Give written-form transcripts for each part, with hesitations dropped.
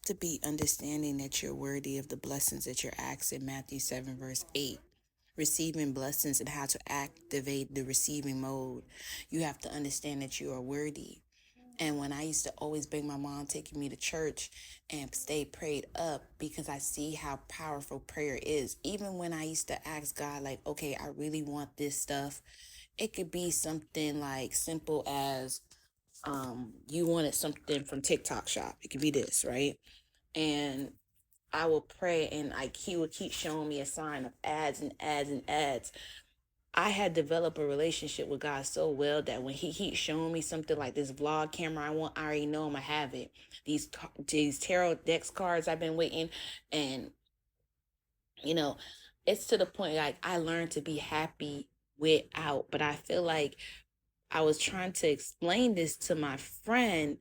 have to be understanding that you're worthy of the blessings that you're asked in Matthew 7, verse 8. Receiving blessings and how to activate the receiving mode. You have to understand that you are worthy. And when I used to always beg my mom taking me to church and stay prayed up because I see how powerful prayer is. Even when I used to ask God, like, okay, I really want this stuff. It could be something like simple as you wanted something from TikTok shop. It could be this, right? And I will pray and like he would keep showing me a sign of ads and ads and ads. I had developed a relationship with God so well that when he keeps showing me something like this vlog camera I want, I already know I'm gonna have it. These tarot decks cards I've been waiting, and you know, it's to the point like I learned to be happy without. But I feel like I was trying to explain this to my friend,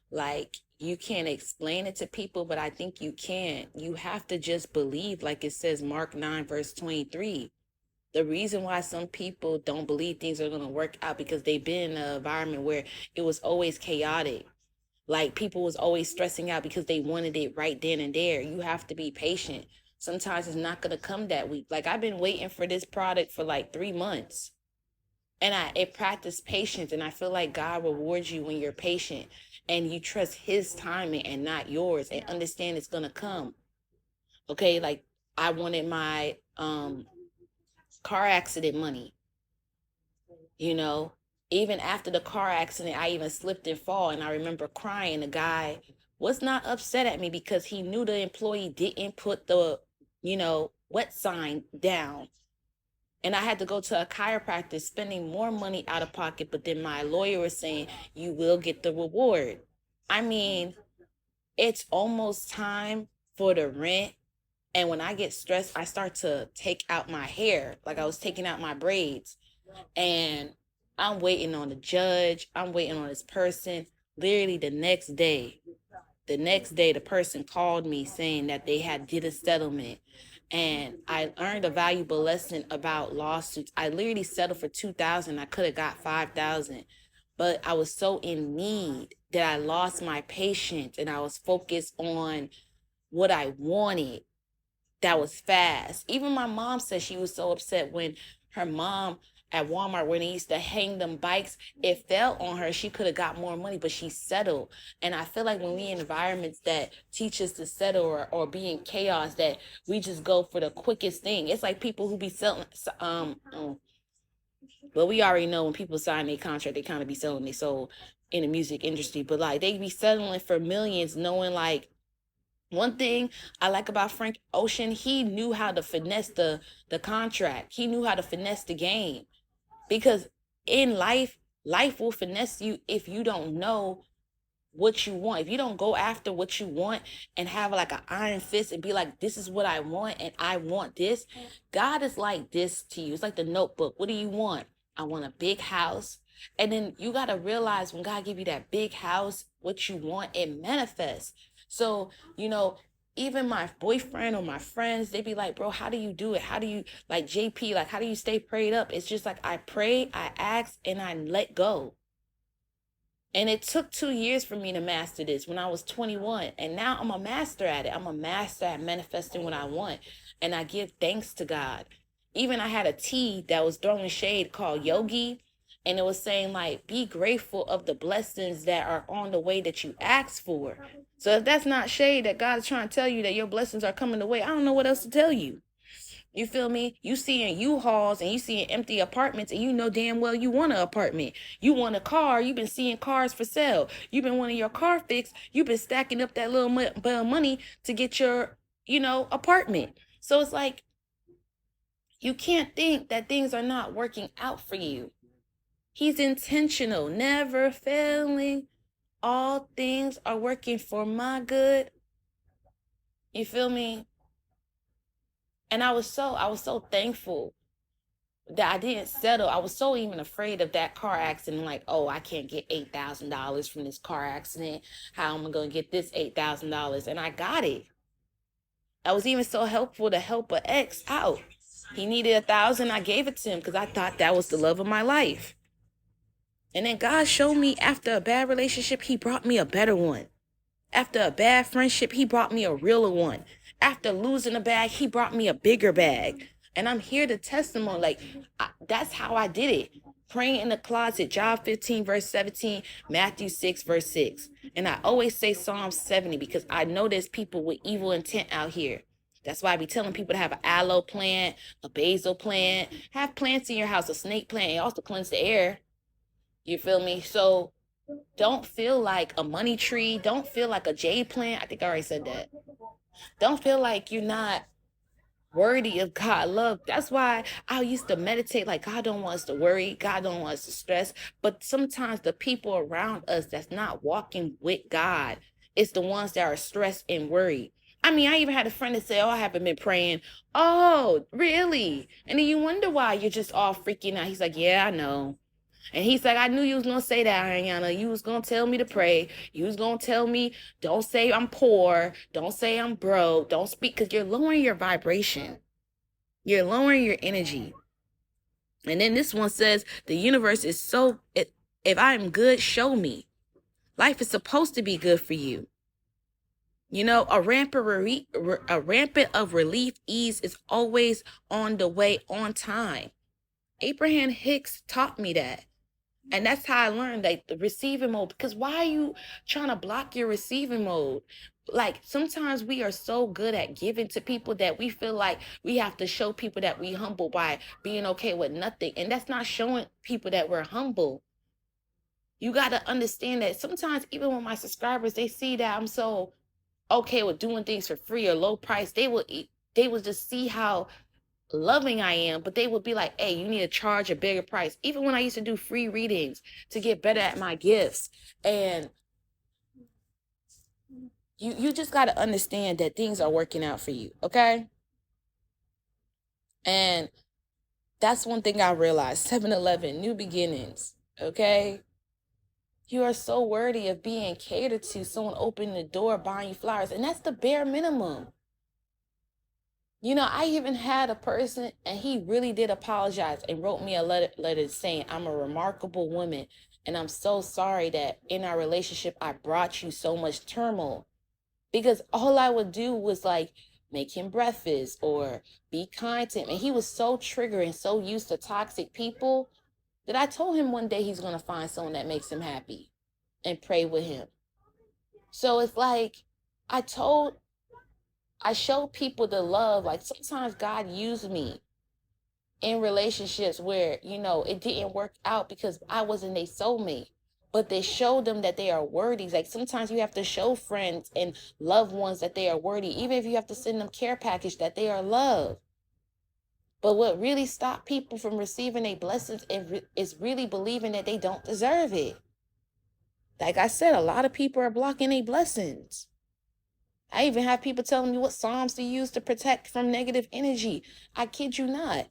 like you can't explain it to people, but I think you can. You have to just believe, like it says Mark 9 verse 23. The reason why some people don't believe things are going to work out because they've been in an environment where it was always chaotic. Like people was always stressing out because they wanted it right then and there. You have to be patient. Sometimes it's not going to come that week. Like I've been waiting for this product for like 3 months, and it practiced patience. And I feel like God rewards you when you're patient and you trust his timing and not yours, and understand it's going to come. Okay. Like I wanted my car accident money, you know. Even after the car accident, I even slipped and fall, and I remember crying. The guy was not upset at me because he knew the employee didn't put the, wet sign down. And I had to go to a chiropractor, spending more money out of pocket, but then my lawyer was saying you will get the reward. I mean, it's almost time for the rent. And when I get stressed, I start to take out my hair, like I was taking out my braids. And I'm waiting on the judge. I'm waiting on this person. Literally the next day, the person called me saying that they had did a settlement. And I learned a valuable lesson about lawsuits. I literally settled for 2,000. I could have got 5,000, but I was so in need that I lost my patience and I was focused on what I wanted that was fast. Even my mom said she was so upset when her mom at Walmart, when they used to hang them bikes, it fell on her. She could have got more money, but she settled. And I feel like when we in environments that teach us to settle, or be in chaos, that we just go for the quickest thing. It's like people who be selling, well, we already know when people sign their contract, they kind of be selling their soul in the music industry, but like they be settling for millions, knowing like, one thing I like about Frank Ocean, he knew how to finesse the contract. He knew how to finesse the game. Because in life will finesse you if you don't know what you want. If you don't go after what you want and have like an iron fist and be like, this is what I want and I want this. God is like this to you. It's like the Notebook. What do you want? I want a big house. And then you got to realize when God give you that big house, what you want, it manifests. So, even my boyfriend or my friends, they be like, bro, how do you do it? How do you, like JP, like, how do you stay prayed up? It's just like I pray, I ask, and I let go. And it took 2 years for me to master this when I was 21. And now I'm a master at it. I'm a master at manifesting what I want. And I give thanks to God. Even I had a tea that was throwing shade called Yogi. And it was saying like, be grateful of the blessings that are on the way that you asked for. So if that's not shade, that God is trying to tell you that your blessings are coming the way, I don't know what else to tell you. You feel me? You seeing U-Hauls and you seeing empty apartments, and you know damn well you want an apartment. You want a car. You've been seeing cars for sale. You've been wanting your car fixed. You've been stacking up that little bit of money to get your, apartment. So it's like, you can't think that things are not working out for you. He's intentional, never failing. All things are working for my good. You feel me? And I was so thankful that I didn't settle. I was so even afraid of that car accident. Like, oh, I can't get $8,000 from this car accident. How am I going to get this $8,000? And I got it. I was even so helpful to help an ex out. He needed 1,000. I gave it to him because I thought that was the love of my life. And then God showed me after a bad relationship, he brought me a better one. After a bad friendship, he brought me a realer one. After losing a bag, he brought me a bigger bag. And I'm here to testimony. Like, that's how I did it. Praying in the closet, John 15, verse 17, Matthew 6, verse 6. And I always say Psalm 70 because I know there's people with evil intent out here. That's why I be telling people to have an aloe plant, a basil plant, have plants in your house, a snake plant, and also cleanse the air. You feel me? So don't feel like a money tree. Don't feel like a jade plant. I think I already said that. Don't feel like you're not worthy of God love. That's why I used to meditate like God don't want us to worry. God don't want us to stress. But sometimes the people around us that's not walking with God, it's the ones that are stressed and worried. I mean, I even had a friend that said, oh, I haven't been praying. Oh, really? And then you wonder why you're just all freaking out. He's like, yeah, I know. And he's like, I knew you was going to say that, Ayana. You was going to tell me to pray. You was going to tell me, don't say I'm poor. Don't say I'm broke. Don't speak, because you're lowering your vibration. You're lowering your energy. And then this one says, the universe is so, if I'm good, show me. Life is supposed to be good for you. You know, a rampant of relief ease is always on the way, on time. Abraham Hicks taught me that. And that's how I learned like the receiving mode. Because why are you trying to block your receiving mode? Like sometimes we are so good at giving to people that we feel like we have to show people that we humble by being okay with nothing. And that's not showing people that we're humble. You got to understand that sometimes even when my subscribers, they see that I'm so okay with doing things for free or low price, they will just see how loving I am, but they would be like, hey, you need to charge a bigger price. Even when I used to do free readings to get better at my gifts. And you just got to understand that things are working out for you, okay? And that's one thing I realized. 7-Eleven, new beginnings, okay? You are so worthy of being catered to, someone opening the door, buying you flowers, and that's the bare minimum. You know, I even had a person, and he really did apologize and wrote me a letter saying, I'm a remarkable woman, and I'm so sorry that in our relationship, I brought you so much turmoil. Because all I would do was like make him breakfast or be kind to him. And he was so triggered and so used to toxic people that I told him one day he's going to find someone that makes him happy and pray with him. So it's like I show people the love. Like sometimes God used me in relationships where, you know, it didn't work out because I wasn't their soulmate. But they show them that they are worthy. Like sometimes you have to show friends and loved ones that they are worthy, even if you have to send them care package, that they are loved. But what really stopped people from receiving their blessings is really believing that they don't deserve it. Like I said, a lot of people are blocking their blessings. I even have people telling me what Psalms to use to protect from negative energy. I kid you not.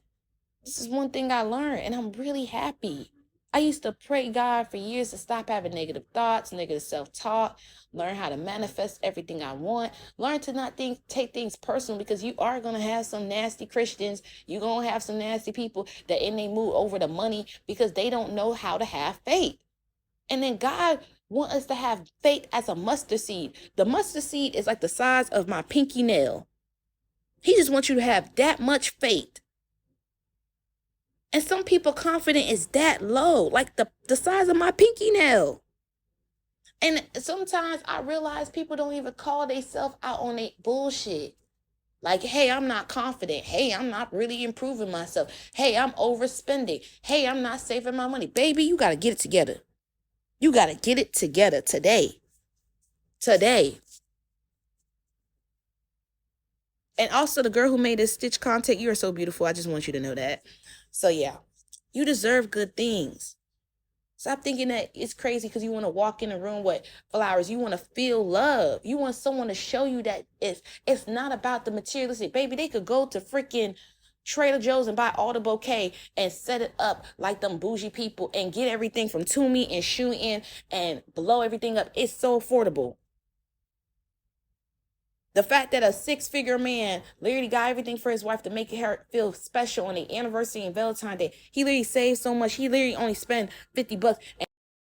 This is one thing I learned, and I'm really happy. I used to pray God for years to stop having negative thoughts, negative self-talk, learn how to manifest everything I want, learn to not take things personal, because you are going to have some nasty Christians. You're going to have some nasty people that in they mood over the money because they don't know how to have faith. And then God wants us to have faith as a mustard seed. The mustard seed is like the size of my pinky nail. He just wants you to have that much faith. And some people confidence is that low, like the size of my pinky nail. And sometimes I realize people don't even call themselves out on their bullshit. Like, hey, I'm not confident. Hey, I'm not really improving myself. Hey, I'm overspending. Hey, I'm not saving my money. Baby, you got to get it together. You got to get it together today. Today. And also the girl who made this stitch content, you are so beautiful. I just want you to know that. So yeah, you deserve good things. Stop thinking that it's crazy because you want to walk in a room with flowers. You want to feel love. You want someone to show you that it's not about the materialistic. Baby, they could go to freaking Trader Joe's and buy all the bouquet and set it up like them bougie people and get everything from Tumi and Shein and blow everything up. It's so affordable. The fact that a 6-figure man literally got everything for his wife to make her feel special on the anniversary and Valentine's Day. He literally saved so much. He literally only spent $50